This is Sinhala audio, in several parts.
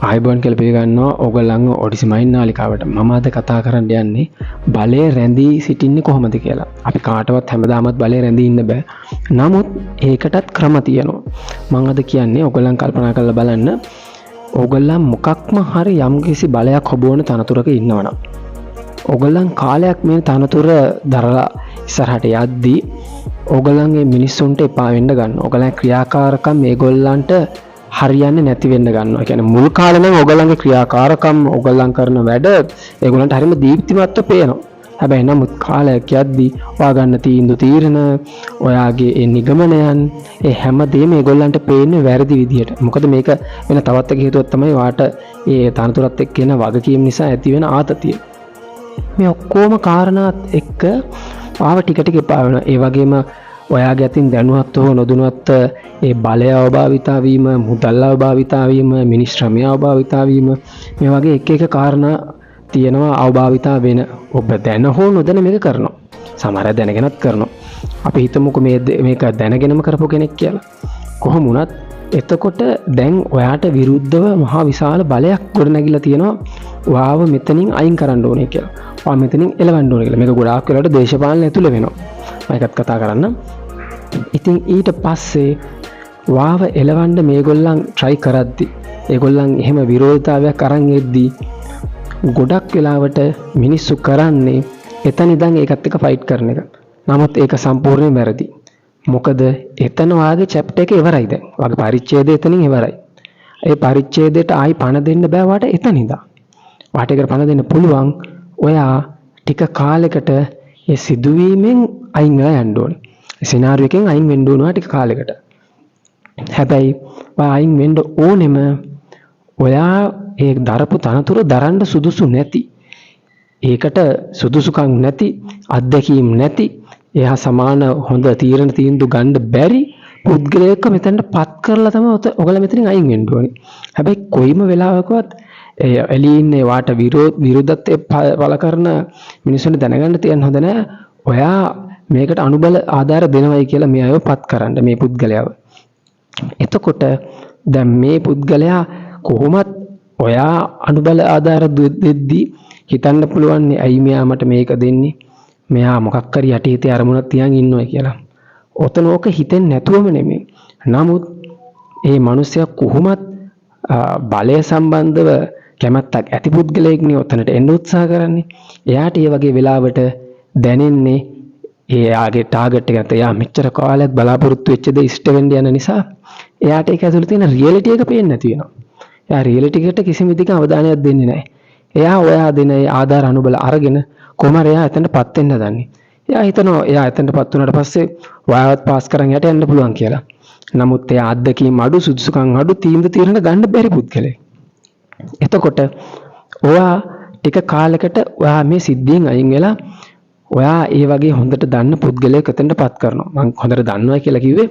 ආයිබෝන් කියලා පිළිගන්නවා ඕගොල්ලන්ව ඔඩිසි මයින් නාලිකාවට. මම අද කතා කරන්න යන්නේ බලය රැඳී සිටින්නේ කොහොමද කියලා. අපි කාටවත් හැමදාමත් බලය රැඳී ඉන්න බෑ. නමුත් ඒකටත් ක්‍රම තියෙනවා. මම අද කියන්නේ ඕගොල්ලන් කල්පනා කරලා බලන්න. ඕගොල්ලන් මොකක්ම හරි යම්කිසි බලයක් හොබවන තනතුරක ඉන්නවනම් ඕගොල්ලන් කාලයක් මේ තනතුර දරලා ඉස්සරහට යද්දී ඕගොල්ලන්ගේ මිනිස්සුන්ට එපා වෙන්න ගන්න. ඕගොල්ලන්ගේ ක්‍රියාකාරකම් මේගොල්ලන්ට හරියන්නේ නැති වෙන්න ගන්නවා. ඒ කියන්නේ මුල් කාලේ නම් ඕගොල්ලන්ගේ ක්‍රියාකාරකම් ඕගොල්ලන් කරන වැඩ ඒගොල්ලන්ට හරියම දීප්තිමත්ව පේනවා. හැබැයි නමුත් කාලයක් යද්දී ඔයා ගන්න තීරණ ඔයාගේ ඒ නිගමනයන් ඒ හැමදේම ඒගොල්ලන්ට පේන්නේ වැරදි විදියට. මොකද මේක වෙන තවත් එක හේතුවක් තමයි වාට ඒ තනතුරත් එක්ක එන වගකීම් නිසා ඇති වෙන ආතතිය. මේ ඔක්කොම කාරණාත් එක්ක ආව ටික ටික එපා වෙනවා. ඒ වගේම ඔයාගේ අතින් දැනුවත් හෝ නොදැනුවත් ඒ බලය අවභාවිතා වීම, මුදල් අවභාවිතා වීම, මිනිස් ශ්‍රමය අවභාවිතා වීම මේ වගේ එක එක කාරණා තියෙනවා අවභාවිතා වෙන. ඔබ දැන හෝ නොදැන මේක කරනවා. සමහර අය දැනගෙනත් කරනවා. අපි හිතමුකෝ මේක දැනගෙනම කරපු කෙනෙක් කියලා. කොහොම වුණත් එතකොට දැන් ඔයාට විරුද්ධව මහා විශාල බලයක් ගොඩනැගිලා තියෙනවා. ඔයාව මෙතනින් අයින් කරන්න ඕනේ කියලා. ඔයා මෙතනින් එලවන්න ඕනේ කියලා. මේක ගොඩාක් වෙලාවට දේශපාලන ඇතුළේ වෙනවා. මම එකත් කතා කරන්න. ඉතින් ඊට පස්සේ වාව එලවන්න මේගොල්ලන් try කරද්දි ඒගොල්ලන් එහෙම විරෝධතාවයක් අරන් එද්දී ගොඩක් වෙලාවට මිනිස්සු කරන්නේ එතන ඉඳන් ඒකත් එක්ක ෆයිට් කරන එක. නමුත් ඒක සම්පූර්ණයෙන් වැරදි. මොකද එතන වාගේ chapter එක ඉවරයි දැන්. වාගේ පරිච්ඡේදය එතනින් ඉවරයි. ඒ පරිච්ඡේදයට ආයි පණ දෙන්න බෑ වාට එතන ඉඳන්. වාට ඒකට පණ දෙන්න පුළුවන් ඔයා ටික කාලයකට ඒ සිදුවීමෙන් අයින් වෙලා යන්න ඕනේ. සිනාරියෝ එකෙන් අයින් වෙන්න ඕනවා ටික කාලයකට. හැබැයි අයින් වෙන්න ඕනෙම ඔයා ඒ දරපු තනතුර දරන්න සුදුසු නැති, ඒකට සුදුසුකම් නැති, අත්දැකීම් නැති, එහා සමාන හොඳ තීන්දුව ගන්න බැරි පුද්ගලයෙක්ව මෙතනට පත් කරලා තමයි ඔයගොල්ලෝ මෙතනින් අයින් වෙන්න ඕනේ. හැබැයි කොයිම වෙලාවකවත් එළියේ ඉන්නේ වාට විරුද්ධත්වයේ පළ කරන මිනිස්සුන්ට දැනගන්න තියන්න හොඳ නැහැ. ඔයා මේකට අනුබල ආධාර දෙනවයි කියලා මේ අයව පත් කරන්න මේ පුද්ගලයාව. එතකොට දැන් මේ පුද්ගලයා කොහොමත් ඔයා අනුබල ආධාර දෙද්දී හිතන්න පුළුවන් ඇයි මෙයා මට මේක දෙන්නේ? මෙයා මොකක් හරි යටිහිතේ අරමුණක් තියන් ඉන්නවා කියලා. ඔතන ඕක හිතෙන්නේ නැතුවම නෙමෙයි. නමුත් මේ මිනිස්සයා කොහොමත් බලය සම්බන්ධව කැමැත්තක් ඇති පුද්ගලයෙක්නේ ඔතනට එන්න උත්සාහ කරන්නේ. එයාට මේ වගේ වෙලාවට දැනෙන්නේ එයාගේ ටාගට් එක නැත්නම් එයා මෙච්චර කාලයක් බලාපොරොත්තු වෙච්ච දේ ඉෂ්ට වෙන්න යන නිසා එයාට ඒක ඇතුළේ තියෙන රියැලිටි එක පේන්නේ නැති වෙනවා. එයා රියැලිටි එකට කිසිම විදිහක අවධානයක් දෙන්නේ නැහැ. එයා ඔයා දෙන ආධාර අනුබල අරගෙන කොහමද එයා එතනටපත් වෙන්න දන්නේ. එයා හිතනවා එයා එතනටපත් වුණාට පස්සේ ඔයාවත් පාස් කරන් යට යන්න පුළුවන් කියලා. නමුත් එයා අත්දැකීම් අඩු, සුදුසුකම් අඩු, තීරණ ගන්න බැරි පුද්ගලෙක්. එතකොට ඔයා ටික කාලයකට ඔයා මේ සිද්ධියෙන් අයින් වෙලා ඔයා ඒ වගේ හොඳට දන්න පුද්ගලයෙක් එතනටපත් කරනවා. මම හොඳට දන්නවා කියලා කිව්වේ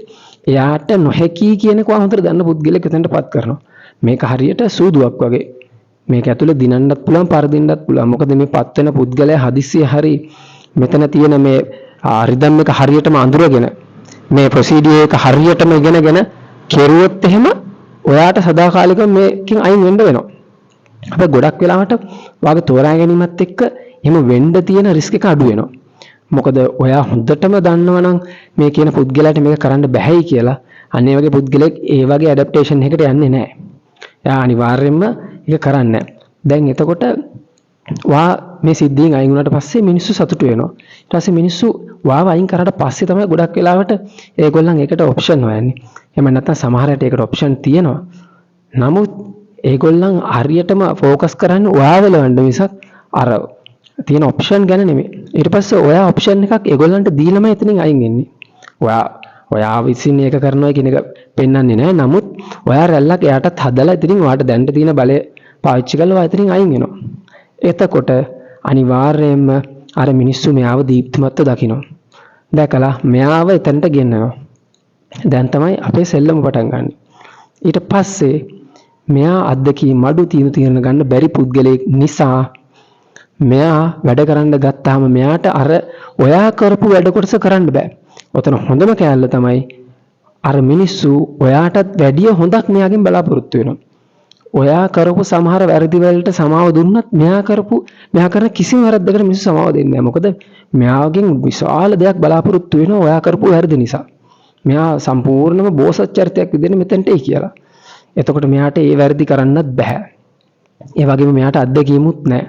එයාට නොහැකි කියන එක හොඳට දන්න පුද්ගලයෙක් එතනටපත් කරනවා. මේක හරියට සූදුවක් වගේ. මේක ඇතුලේ දිනන්නත් පුළුවන්, පරදින්නත් පුළුවන්. මොකද මේ පත් වෙන පුද්ගලයා හදිස්සිය හරි මෙතන තියෙන මේ රිද්ම් එක හරියටම අඳුරගෙන මේ ප්‍රොසීඩියර් එක හරියටම ඉගෙනගෙන කෙරුවොත් එහෙම ඔයාට සදාකාලිකව මේකෙන් අයින් වෙන්න වෙනවා. හැබැයි ගොඩක් වෙලාවට වාගේ තෝරා ගැනීමත් එක්ක එහෙම වෙන්න තියෙන රිස්ක් එක අඩු වෙනවා. මොකද ඔයා හොඳටම දන්නවනම් මේ කියන පුද්ගලයාට මේක කරන්න බැහැයි කියලා අනේ වගේ පුද්ගලෙක් ඒ වගේ ඇඩැප්ටේෂන් එකකට යන්නේ නැහැ. එයා අනිවාර්යයෙන්ම ඒක කරන්නේ නැහැ. දැන් එතකොට වා මේ සිද්ධියෙන් අයින් වුණාට පස්සේ මිනිස්සු සතුටු වෙනවා. ඊට පස්සේ මිනිස්සු වාව අයින් කරාට පස්සේ තමයි ගොඩක් වෙලාවට ඒගොල්ලන් ඒකට ඔප්ෂන් හොයන්නේ. එහෙම නැත්නම් සමහර අයට ඒකට ඔප්ෂන් තියෙනවා. නමුත් ඒගොල්ලන් හරියටම ફોකස් කරන්නේ ඔයාව ලවන්න මිසක් අර තියෙන ඔප්ෂන් ගැන නෙමෙයි. ඊට පස්සේ ඔයා ඔප්ෂන් එකක් ඒගොල්ලන්ට දීලම එතනින් අයින් වෙන්නේ. ඔයා විසින් ඒක කරනවා කියන එක පෙන්වන්නේ නැහැ. නමුත් ඔයා රැල්ලක් එයාටත් හදලා ඉතින් ඔයාට දැන්න තියෙන බලය පාවිච්චි කරලා ඔයා ඉතින් අයින් වෙනවා. එතකොට අනිවාර්යයෙන්ම අර මිනිස්සු මෙයාව දීප්තිමත්ව දකිනවා. දැකලා මෙයාව එතනට ගෙන්නනවා. දැන් තමයි අපේ සෙල්ලම පටන් ගන්න. ඊට පස්සේ මෙයා අද්දකීම් අඩු තීරණ ගන්න බැරි පුද්ගලයෙක් නිසා මෙයා වැඩ කරන්න ගත්තාම මෙයාට අර ඔයා කරපු වැඩ කොටස කරන්න බෑ. ඔතන හොඳම කෑල්ල තමයි අර මිනිස්සු ඔයාටත් වැඩිය හොඳක් මෙයාගෙන් බලාපොරොත්තු වෙනවා. ඔයා කරපු සමහර වැරදි වලට සමාව දුන්නත් මෙයා කරන කිසිම වැරද්දකට මිනිස්සු සමාව දෙන්නේ නැහැ. මොකද මෙයාගෙන් විශාල දෙයක් බලාපොරොත්තු වෙනවා ඔයා කරපු වැරදි නිසා. මෙයා සම්පූර්ණම බෝසත් චරිතයක් විදිහට මෙතෙන්ට එයි කියලා. එතකොට මෙයාට ඒ වැරදි කරන්නත් බෑ. ඒ වගේම මෙයාට අත්දැකීමුත් නැහැ.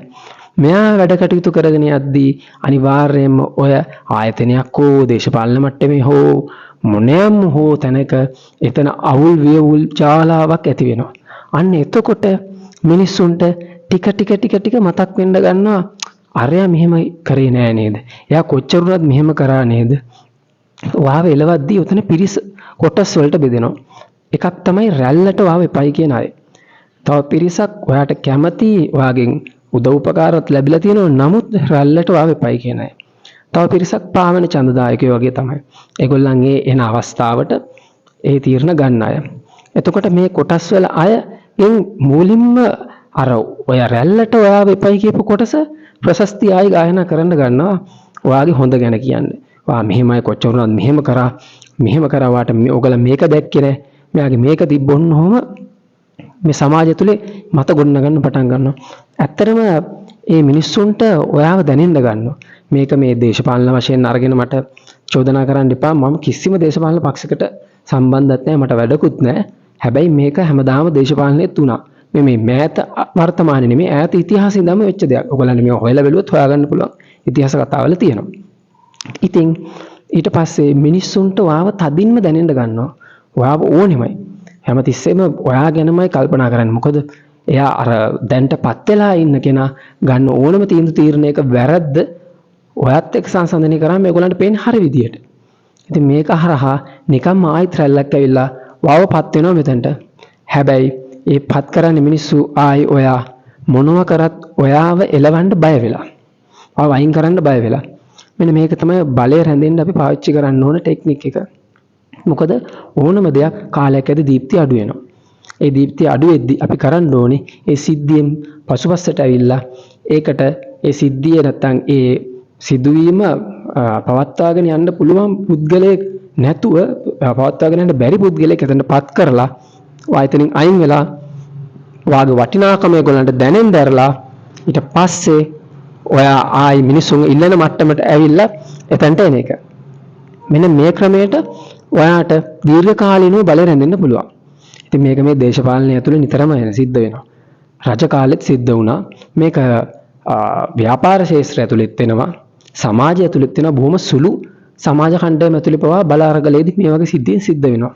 මෙයා වැඩ කටයුතු කරගෙන යද්දී අනිවාර්යයෙන්ම ඔය ආයතනයක් හෝ දේශපාලන මට්ටමේ හෝ මොනෑම හෝ තැනක එතන අවුල් වියවුල් ජාලාවක් ඇති වෙනවා. අන්න එතකොට මිනිස්සුන්ට ටික මතක් වෙන්න ගන්නවා අරයා මෙහෙම කරේ නෑ නේද? එයා කොච්චර වුණත් මෙහෙම කරා නේද? වාව එලවද්දී උතන පිරිස කොටස් වලට බෙදෙනවා. එකක් තමයි රැල්ලට වාව එපයි කියන අය. තව පිරිසක් ඔයාට කැමති ඔයාගෙන් උදව් උපකාරات ලැබිලා තියෙනවා නමුත් රැල්ලට වාව එපයි කියන අය. තව පිරිසක් පාවන ඡන්දදායකයෝ වගේ තමයි. ඒගොල්ලන් එන අවස්ථාවට ඒ තීරණ ගන්න අය. එතකොට මේ කොටස් වල අයගෙන් මූලින්ම අර ඔය රැල්ලට ඔයාව එපයි කියපු කොටස ප්‍රශස්ති ආයි ගායනා කරන්න ගන්නවා. ඔයාගේ හොඳ ගැන කියන්නේ. වා මෙහෙමයි කොච්චර උනත් මෙහෙම කරා වාට ඔයගොල්ලෝ මේක දැක්කේ නෑ. මෙයාගේ මේක තිබ්බොන්න ඔහම මේ සමාජය තුලේ මත ගොඩනගන්න පටන් ගන්නවා. ඇත්තටම මේ මිනිස්සුන්ට ඔයාව දැනෙන්න ගන්නවා. මේක මේ දේශපාලන වශයෙන් අරගෙන මට චෝදනා කරන්න එපා. මම කිසිම දේශපාලන පක්ෂයකට සම්බන්ධත් නැහැ. මට වැඩකුත් නැහැ. හැබැයි මේක හැමදාම දේශපාලනයේත් උනා. මේ මෑත වර්තමානයේ නෙමෙයි ඈත ඉතිහාසයේ ඉඳන්ම වෙච්ච දෙයක්. ඔයගොල්ලන්ට මේව හොයලා බැලුවොත් හොයාගන්න පුළුවන්. ඉතිහාස කතාවල තියෙනවා. ඉතින් ඊට පස්සේ මිනිස්සුන්ට ඔයාව තදින්ම දැනෙන්න ගන්නවා. ඔයාව ඕනෙමයි. හැමතිස්සෙම ඔයා ගැනමයි කල්පනා කරන්නේ. මොකද එයා අර දැන්ටපත් වෙලා ඉන්න කෙනා ගන්න ඕනම තීරණයක වැරද්ද ඔයත් එක්ක සංසන්දනය කරාම මේගොල්ලන්ට පේන්නේ හරි විදියට. ඉතින් මේක හරහා නිකම්ම ආයිත් රැල්ලක් ඇවිල්ලා වවපත් වෙනවා මෙතනට. හැබැයි ඒ පත් කරන්නේ මිනිස්සු ආයි ඔයා මොනව කරත් ඔයාව එලවන්න බය වෙලා. ඔයාව වයින් කරන්න බය වෙලා. මෙන්න මේක තමයි බලය රැඳෙන්න අපි පාවිච්චි කරන්න ඕන ටෙක්නික් එක. මොකද ඕනම දෙයක් කාලයක් ඇද්දී දීප්තිය අඩු වෙනවා. ඒ දීප්තිය අඩු වෙද්දී අපි කරන්න ඕනේ ඒ සිද්ධියෙන් පසුපසට ඇවිල්ලා ඒකට ඒ සිද්ධිය නැත්තම් ඒ සිදුවීම පවත්වාගෙන යන්න පුළුවන් පුද්ගලයෙක් නැතුව පවත්වාගෙන යන්න බැරි පුද්ගලයෙක් එතනපත් කරලා ආයතනින් අයින් වෙලා වාගේ වටිනාකම ඒගොල්ලන්ට දැනෙන්න දැරලා ඊට පස්සේ ඔයා ආයි මිනිසුන් ඉල්ලන මට්ටමට ඇවිල්ලා එතනට එන එක. මෙන්න මේ ක්‍රමයට ඔයාට දීර්ඝකාලීනව බලය රැඳෙන්න පුළුවන්. ඉතින් මේක මේ දේශපාලනය ඇතුළේ නිතරම සිද්ධ වෙනවා. රජ කාලෙත් සිද්ධ වුණා. මේක ව්‍යාපාර ශාස්ත්‍රය ඇතුළෙත් වෙනවා. සමාජය ඇතුළෙත් වෙනවා. බොහොම සුළු සමාජ කණ්ඩායම් ඇතුළේ පවා බල අරගලයේදී මේ වගේ සිද්ධීන් සිද්ධ වෙනවා.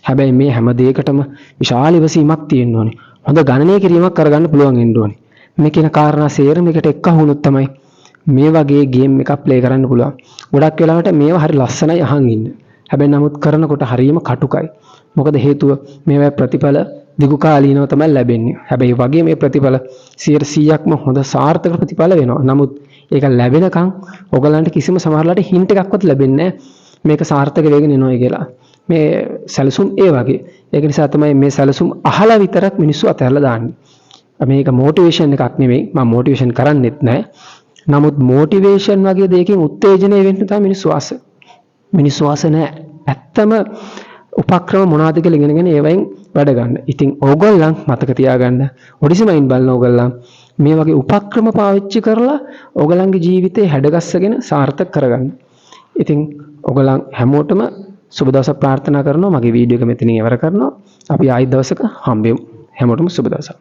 හැබැයි මේ හැම දෙයකටම විශාල ඉවසීමක් තියෙන්න ඕනේ. හොඳ ගණනය කිරීමක් කරගන්න පුළුවන් වෙන්න ඕනේ. මේ කියන කාරණා සේරම එකට එක්ක වුණොත් තමයි මේ වගේ ගේම් එකක් ප්ලේ කරන්න පුළුවන්. ගොඩක් වෙලාවට මේවා හරි ලස්සනයි අහන් ඉන්න. හැබැයි නමුත් කරනකොට හරියම කටුකයි. මොකද හේතුව මේවා ප්‍රතිඵල දිගු කාලීනව තමයි ලැබෙන්නේ. හැබැයි වගේ මේ ප්‍රතිඵල 100%ක්ම හොඳ සාර්ථක ප්‍රතිඵල වෙනවා. නමුත් ඒක ලැබෙනකන් ඔයගලන්ට කිසිම සමහරලාට හින්ට් එකක්වත් ලැබෙන්නේ නැහැ මේක සාර්ථක වෙගෙන එනවා කියලා. මේ සැලසුම් ඒ වගේ. ඒක නිසා තමයි මේ සැලසුම් අහලා විතරක් මිනිස්සු අතහැරලා දාන්නේ. මේක මොටිවේෂන් එකක් නෙවෙයි. මම මොටිවේෂන් කරන්නෙත් නැහැ. නමුත් මොටිවේෂන් වගේ දෙයකින් උත්තේජනය වෙන්න තමයි මිනිස්සු ආස නැහැ. ඇත්තම උපක්‍රම මොනවද කියලා ඉගෙනගෙන ඒවෙන් වැඩ ගන්න. ඉතින් ඕගොල්ලන් මතක තියාගන්න ඔඩිසිමයින් බලන ඕගොල්ලන් මේ වගේ උපක්‍රම පාවිච්චි කරලා ඕගොල්ලන්ගේ ජීවිතේ හැඩගස්සගෙන සාර්ථක කරගන්න. ඉතින් ඕගොල්ලන් හැමෝටම සුබ දවසක් ප්‍රාර්ථනා කරනවා. මගේ වීඩියෝ එක මෙතනින් ඉවර කරනවා. අපි ආයෙත් දවසක හම්බෙමු. හැමෝටම සුබ දවසක්.